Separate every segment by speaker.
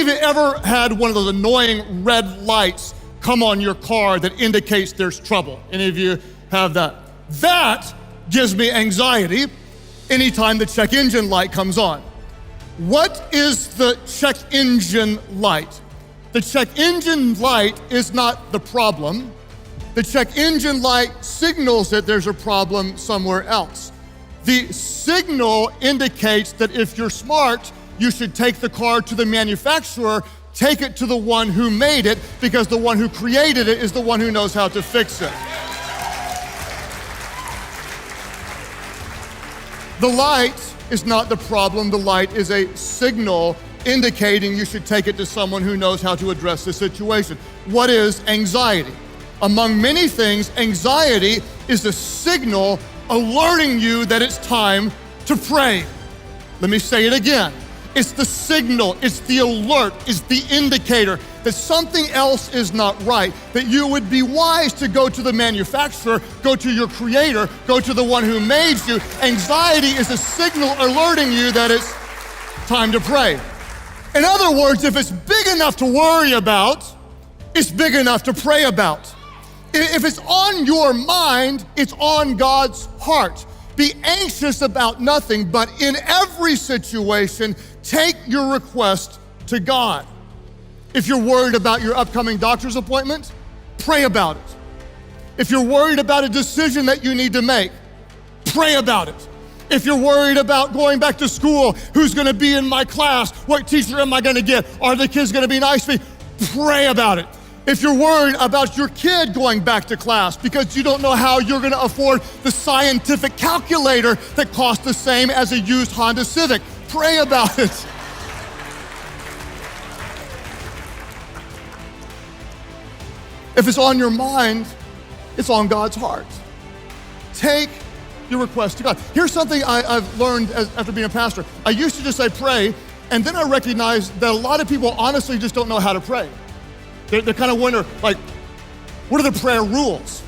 Speaker 1: of you ever had one of those annoying red lights come on your car that indicates there's trouble? Any of you have that? That gives me anxiety anytime the check engine light comes on. What is the check engine light? The check engine light is not the problem. The check engine light signals that there's a problem somewhere else. The signal indicates that if you're smart, you should take the car to the manufacturer, take it to the one who made it, because the one who created it is the one who knows how to fix it. The light is not the problem. The light is a signal indicating you should take it to someone who knows how to address the situation. What is anxiety? Among many things, anxiety is a signal alerting you that it's time to pray. Let me say it again. It's the signal, it's the alert, it's the indicator that something else is not right, that you would be wise to go to the manufacturer, go to your creator, go to the one who made you. Anxiety is a signal alerting you that it's time to pray. In other words, if it's big enough to worry about, it's big enough to pray about. If it's on your mind, it's on God's heart. Be anxious about nothing, but in every situation, take your request to God. If you're worried about your upcoming doctor's appointment, pray about it. If you're worried about a decision that you need to make, pray about it. If you're worried about going back to school, who's gonna be in my class, what teacher am I gonna get, are the kids gonna be nice to me, pray about it. If you're worried about your kid going back to class because you don't know how you're gonna afford the scientific calculator that costs the same as a used Honda Civic, pray about it. If it's on your mind, it's on God's heart. Take your request to God. Here's something I've learned after being a pastor. I used to just say pray, and then I recognized that a lot of people honestly just don't know how to pray. They kind of wonder, like, what are the prayer rules?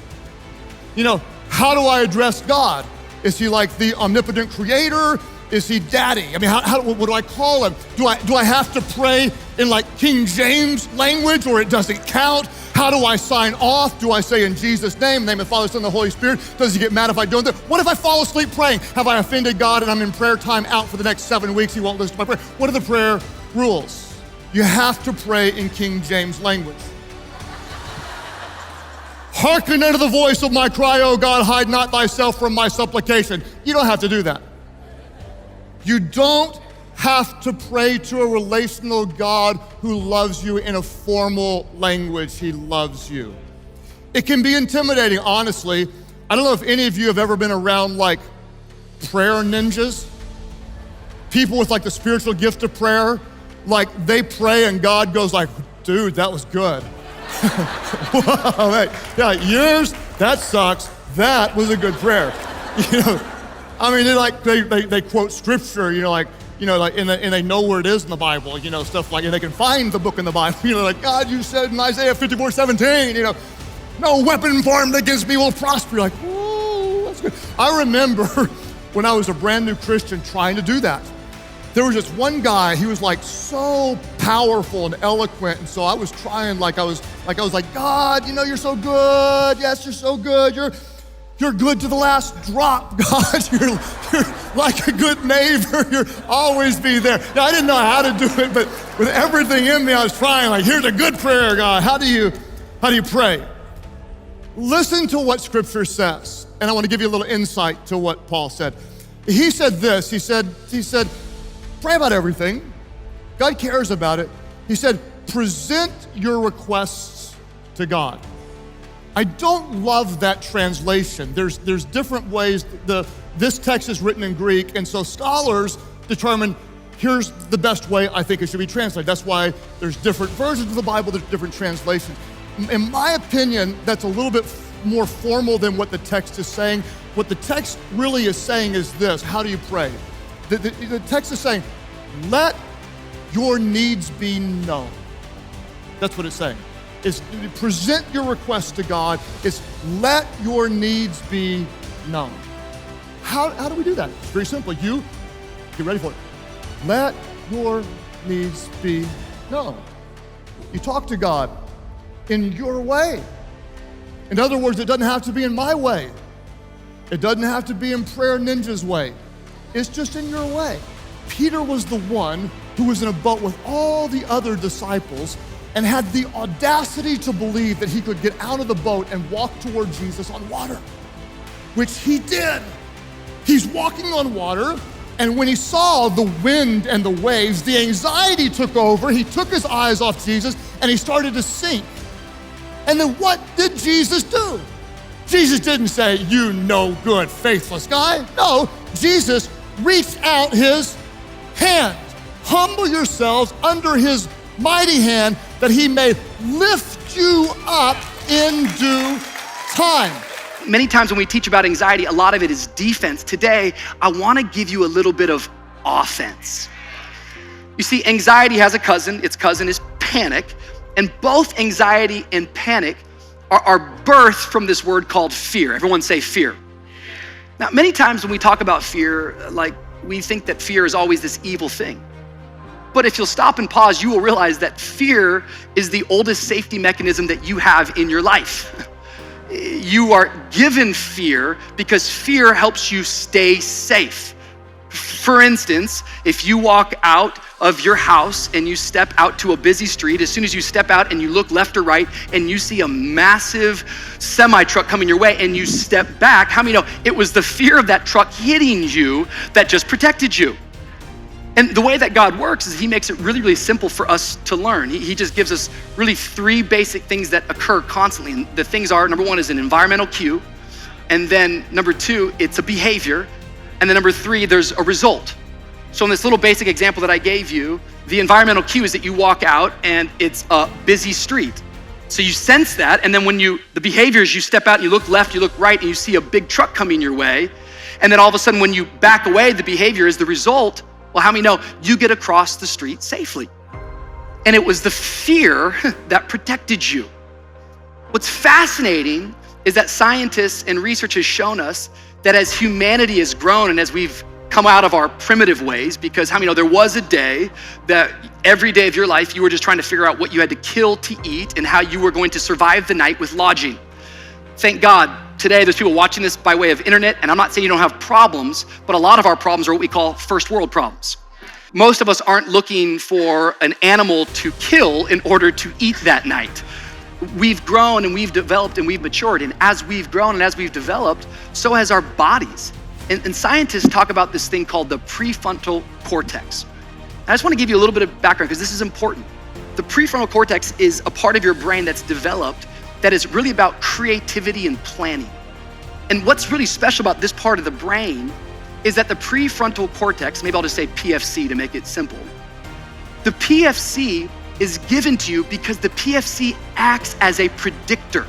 Speaker 1: You know, how do I address God? Is he like the omnipotent creator? Is he daddy? I mean, what do I call him? Do I have to pray in like King James language or it doesn't count? How do I sign off? Do I say in Jesus' name, name of the Father, Son, and the Holy Spirit? Does he get mad if I don't do it? What if I fall asleep praying? Have I offended God and I'm in prayer time out for the next 7 weeks? He won't listen to my prayer. What are the prayer rules? You have to pray in King James language. Hearken unto the voice of my cry, O God, hide not thyself from my supplication. You don't have to do that. You don't have to pray to a relational God who loves you in a formal language. He loves you. It can be intimidating, honestly. I don't know if any of you have ever been around like prayer ninjas, people with like the spiritual gift of prayer. Like they pray and God goes like, dude, that was good. Wow, hey, yeah, yours, that sucks. That was a good prayer. You know, I mean, they quote scripture, like, and they know where it is in the Bible, stuff like, and they can find the book in the Bible, like, God, you said in Isaiah 54:17, no weapon formed against me will prosper. You're like, whoa, that's good. I remember when I was a brand new Christian trying to do that. There was just one guy, he was like so powerful and eloquent, and so I was trying I was like, God, you're so good. Yes, you're so good. You're good to the last drop, God. You're like a good neighbor. You'll always be there. Now, I didn't know how to do it, but with everything in me, I was trying, like, here's a good prayer, God. How do you pray? Listen to what Scripture says, and I want to give you a little insight to what Paul said. He said this, he said, pray about everything. God cares about it. He said, present your requests to God. I don't love that translation. There's different ways. This text is written in Greek, and so scholars determine here's the best way I think it should be translated. That's why there's different versions of the Bible, there's different translations. In my opinion, that's a little bit more formal than what the text is saying. What the text really is saying is this: how do you pray? The text is saying, let your needs be known. That's what it's saying. It's present your request to God. It's let your needs be known. How do we do that? It's very simple. You get ready for it. Let your needs be No. You talk to God in your way. In other words, it doesn't have to be in my way. It doesn't have to be in Prayer Ninja's way. It's just in your way. Peter was the one who was in a boat with all the other disciples and had the audacity to believe that he could get out of the boat and walk toward Jesus on water, which he did. He's walking on water, and when he saw the wind and the waves, the anxiety took over. He took his eyes off Jesus, and he started to sink. And then what did Jesus do? Jesus didn't say, "You no good, faithless guy." No, Jesus reached out his hand. Humble yourselves under his mighty hand that he may lift you up in due time.
Speaker 2: Many times when we teach about anxiety, a lot of it is defense. Today, I wanna give you a little bit of offense. You see, anxiety has a cousin. Its cousin is panic. And both anxiety and panic are birthed from this word called fear. Everyone say fear. Now, many times when we talk about fear, we think that fear is always this evil thing. But if you'll stop and pause, you will realize that fear is the oldest safety mechanism that you have in your life. You are given fear because fear helps you stay safe. For instance, if you walk out of your house and you step out to a busy street, as soon as you step out and you look left or right and you see a massive semi-truck coming your way and you step back, how many know it was the fear of that truck hitting you that just protected you? And the way that God works is he makes it really, really simple for us to learn. He just gives us really three basic things that occur constantly. And the things are, number one is an environmental cue. And then number two, it's a behavior. And then number three, there's a result. So in this little basic example that I gave you, the environmental cue is that you walk out and it's a busy street. So you sense that, and then the behavior is you step out and you look left, you look right, and you see a big truck coming your way. And then all of a sudden when you back away, the behavior is the result. Well, how many know you get across the street safely? And it was the fear that protected you. What's fascinating is that scientists and research has shown us that as humanity has grown and as we've come out of our primitive ways, because how many know there was a day that every day of your life you were just trying to figure out what you had to kill to eat and how you were going to survive the night with lodging. Thank God, today there's people watching this by way of internet, and I'm not saying you don't have problems, but a lot of our problems are what we call first world problems. Most of us aren't looking for an animal to kill in order to eat that night. We've grown and we've developed and we've matured, and as we've grown and as we've developed, so has our bodies. And scientists talk about this thing called the prefrontal cortex. I just want to give you a little bit of background because this is important. The prefrontal cortex is a part of your brain that's developed that is really about creativity and planning. And what's really special about this part of the brain is that the prefrontal cortex, maybe I'll just say PFC to make it simple. The PFC is given to you because the PFC acts as a predictor.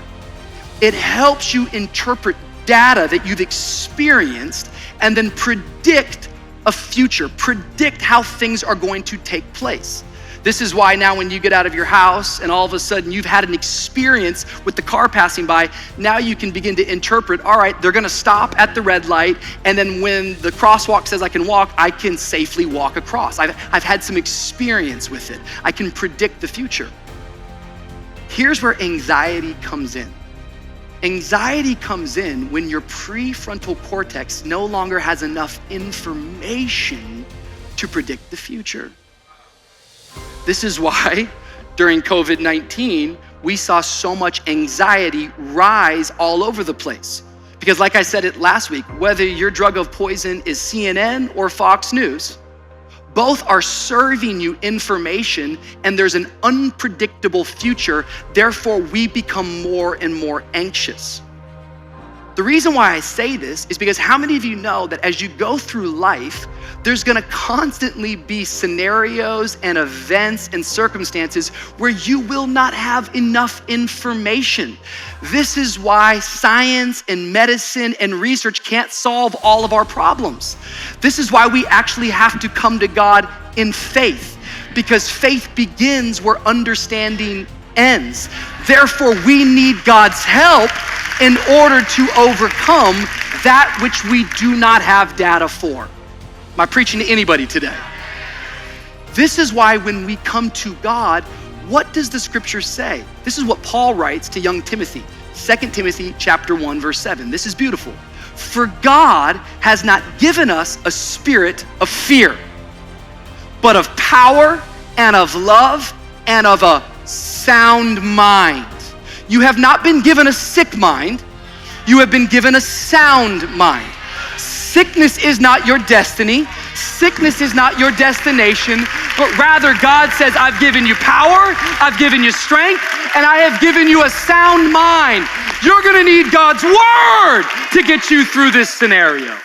Speaker 2: It helps you interpret data that you've experienced and then predict a future, predict how things are going to take place. This is why now when you get out of your house and all of a sudden you've had an experience with the car passing by, now you can begin to interpret, all right, they're gonna stop at the red light, and then when the crosswalk says I can walk, I can safely walk across. I've had some experience with it. I can predict the future. Here's where anxiety comes in. Anxiety comes in when your prefrontal cortex no longer has enough information to predict the future. This is why during COVID-19, we saw so much anxiety rise all over the place. Because like I said it last week, whether your drug of poison is CNN or Fox News, both are serving you information and there's an unpredictable future. Therefore, we become more and more anxious. The reason why I say this is because how many of you know that as you go through life, there's gonna constantly be scenarios and events and circumstances where you will not have enough information. This is why science and medicine and research can't solve all of our problems. This is why we actually have to come to God in faith, because faith begins where understanding ends. Therefore, we need God's help in order to overcome that which we do not have data for. Am I preaching to anybody today? This is why when we come to God, what does the scripture say? This is what Paul writes to young Timothy, 2 Timothy chapter 1, verse 7. This is beautiful. For God has not given us a spirit of fear, but of power and of love and of a sound mind. You have not been given a sick mind, you have been given a sound mind. Sickness is not your destiny. Sickness is not your destination, but rather God says, I've given you power, I've given you strength, and I have given you a sound mind. You're gonna need God's word to get you through this scenario.